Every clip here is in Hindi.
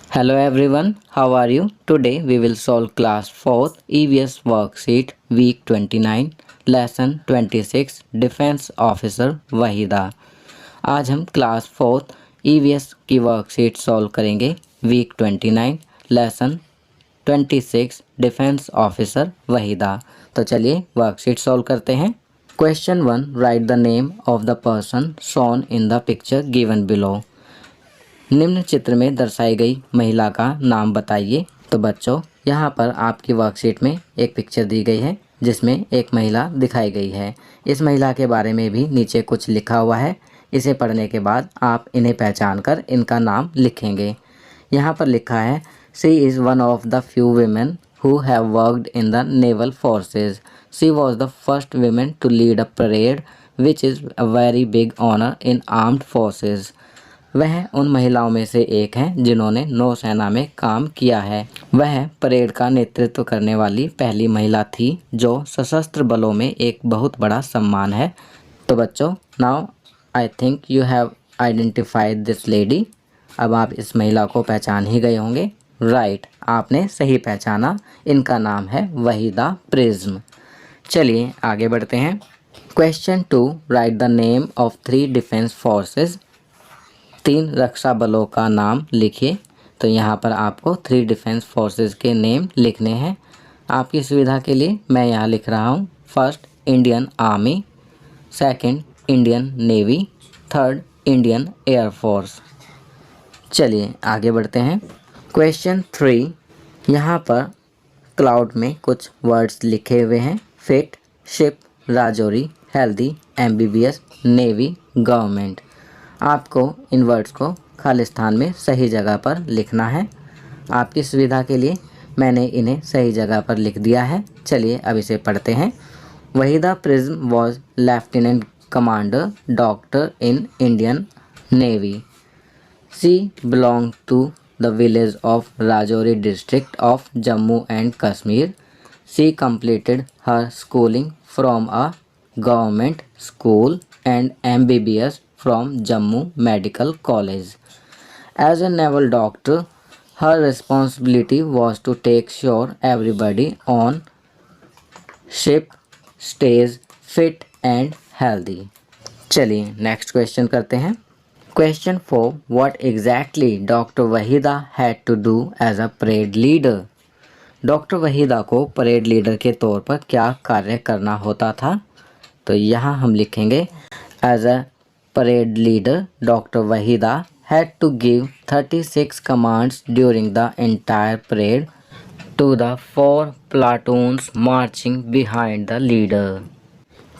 Hello everyone, how are you? Today we will solve class 4th EVS worksheet week 29 lesson 26 Defense Officer Waheeda. आज हम क्लास 4th EVS की वर्कशीट सॉल्व करेंगे week 29 lesson 26 defence officer Waheeda. तो चलिए वर्कशीट सॉल्व करते हैं। Question 1, write the name of the person shown in the picture given below. निम्न चित्र में दर्शाई गई महिला का नाम बताइए। तो बच्चों, यहाँ पर आपकी वर्कशीट में एक पिक्चर दी गई है जिसमें एक महिला दिखाई गई है। इस महिला के बारे में भी नीचे कुछ लिखा हुआ है। इसे पढ़ने के बाद आप इन्हें पहचान कर इनका नाम लिखेंगे। यहाँ पर लिखा है, she is one of the few women who have worked in the naval forces. She was the first woman to lead a parade, which is a very big honor in armed forces. वह उन महिलाओं में से एक हैं जिन्होंने नौसेना में काम किया है। वह परेड का नेतृत्व करने वाली पहली महिला थी, जो सशस्त्र बलों में एक बहुत बड़ा सम्मान है। तो बच्चों, now I think you have identified this lady. अब आप इस महिला को पहचान ही गए होंगे। राइट, आपने सही पहचाना। इनका नाम है वहीदा प्रिज्म। चलिए आगे बढ़ते हैं। Question 2, right the name of 3 defence forces. 3 रक्षा बलों का नाम लिखिए। तो यहाँ पर आपको 3 डिफेंस फोर्सेस के नेम लिखने हैं। आपकी सुविधा के लिए मैं यहाँ लिख रहा हूँ। First, Indian army. Second, Indian navy. Third, Indian air force. चलिए आगे बढ़ते हैं। क्वेश्चन 3, यहाँ पर क्लाउड में कुछ वर्ड्स लिखे हुए हैं। Fit, ship, Rajouri, healthy, MBBS, navy, government. आपको इन वर्ड्स को खाली स्थान में सही जगह पर लिखना है। आपकी सुविधा के लिए मैंने इन्हें सही जगह पर लिख दिया है। चलिए अब इसे पढ़ते हैं। Waheeda prism was lieutenant commander doctor in Indian Navy. She belong to the village of Rajouri district of Jammu and Kashmir. She completed her schooling from a government school and MBBS from Jammu Medical College. As a naval doctor, her responsibility was to take sure everybody on ship stays fit and healthy. चलिए नेक्स्ट क्वेश्चन करते हैं। Question 4, what exactly Dr. Waheeda had to do as a parade leader? Doctor Waheeda को परेड लीडर के तौर पर क्या कार्य करना होता था? तो यहाँ हम लिखेंगे, as a parade leader doctor Waheeda had to give 36 commands during the entire parade to the 4 platoons marching behind the leader.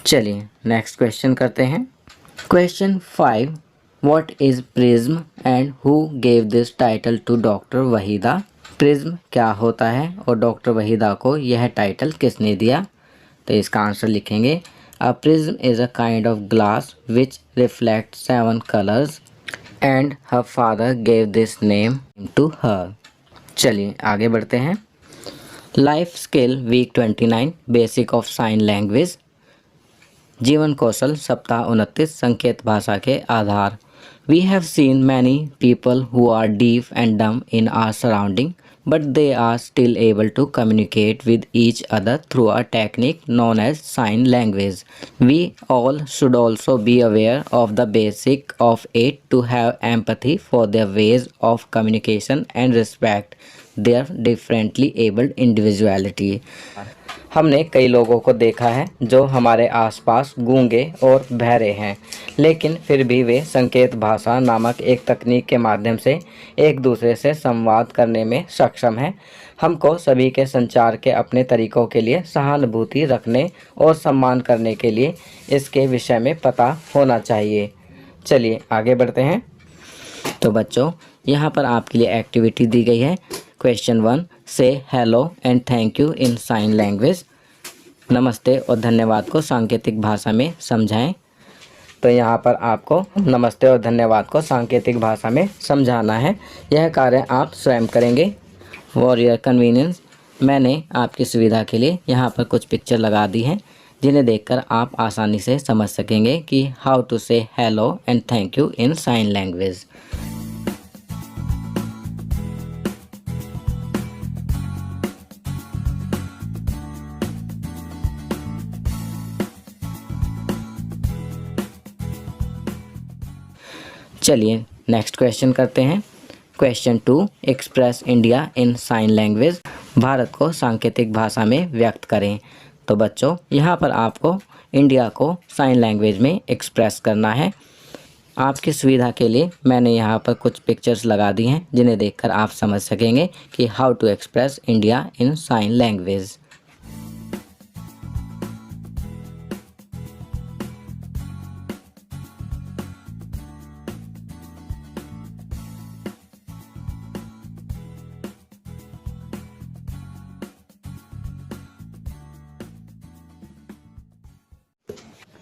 चलिए नेक्स्ट क्वेश्चन करते हैं। Question 5, What is prism and who gave this title to doctor Waheeda? Prism क्या होता है और डॉक्टर वहीदा को यह टाइटल किसने दिया? तो इसका आंसर लिखेंगे, a prism is a kind of glass which reflect 7 colours and her father gave this name to her. चलिए आगे बढ़ते हैं। Life skill week 29 basic of sign language. जीवन कौशल सप्ताह 29 संकेत भाषा के आधार। We have seen many people who are deaf and dumb in our surrounding, but they are still able to communicate with each other through a technique known as sign language. We all should also be aware of the basic of it to have empathy for their ways of communication and respect their differently abled individuality. हमने कई लोगों को देखा है जो हमारे आसपास गूंगे और बहरे हैं, लेकिन फिर भी वे संकेत भाषा नामक एक तकनीक के माध्यम से एक दूसरे से संवाद करने में सक्षम हैं। हमको सभी के संचार के अपने तरीकों के लिए सहानुभूति रखने और सम्मान करने के लिए इसके विषय में पता होना चाहिए। चलिए आगे बढ़ते हैं। तो बच्चों, यहाँ पर आपके लिए एक्टिविटी दी गई है। Question 1, say hello and thank you in sign language. नमस्ते और धन्यवाद को सांकेतिक भाषा में समझाएं। तो यहाँ पर आपको नमस्ते और धन्यवाद को सांकेतिक भाषा में समझाना है। यह कार्य आप स्वयं करेंगे फॉर योर कन्वीनियंस। मैंने आपकी सुविधा के लिए यहाँ पर कुछ पिक्चर लगा दी हैं, जिन्हें देखकर आप आसानी से समझ सकेंगे कि how to say hello and thank you in sign language. चलिए नेक्स्ट क्वेश्चन करते हैं। Question 2, express India in sign language, Bharat को सांकेतिक भाषा में व्यक्त करें। तो बच्चों यहाँ पर आपको इंडिया को साइन लैंग्वेज में एक्सप्रेस करना है। आपकी सुविधा के लिए मैंने यहाँ पर कुछ पिक्चर्स लगा दी हैं जिन्हें देखकर आप समझ सकेंगे कि how to express India in sign language.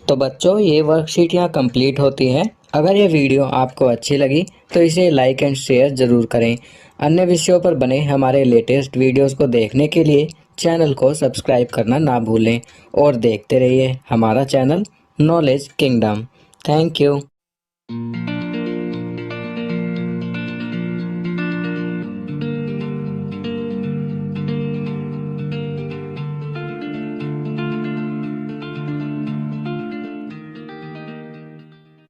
तो बच्चों ये वर्कशीट यहाँ कंप्लीट होती है। अगर ये वीडियो आपको अच्छी लगी तो इसे लाइक एंड शेयर ज़रूर करें। अन्य विषयों पर बने हमारे लेटेस्ट वीडियोस को देखने के लिए चैनल को सब्सक्राइब करना ना भूलें और देखते रहिए हमारा channel knowledge kingdom. Thank you.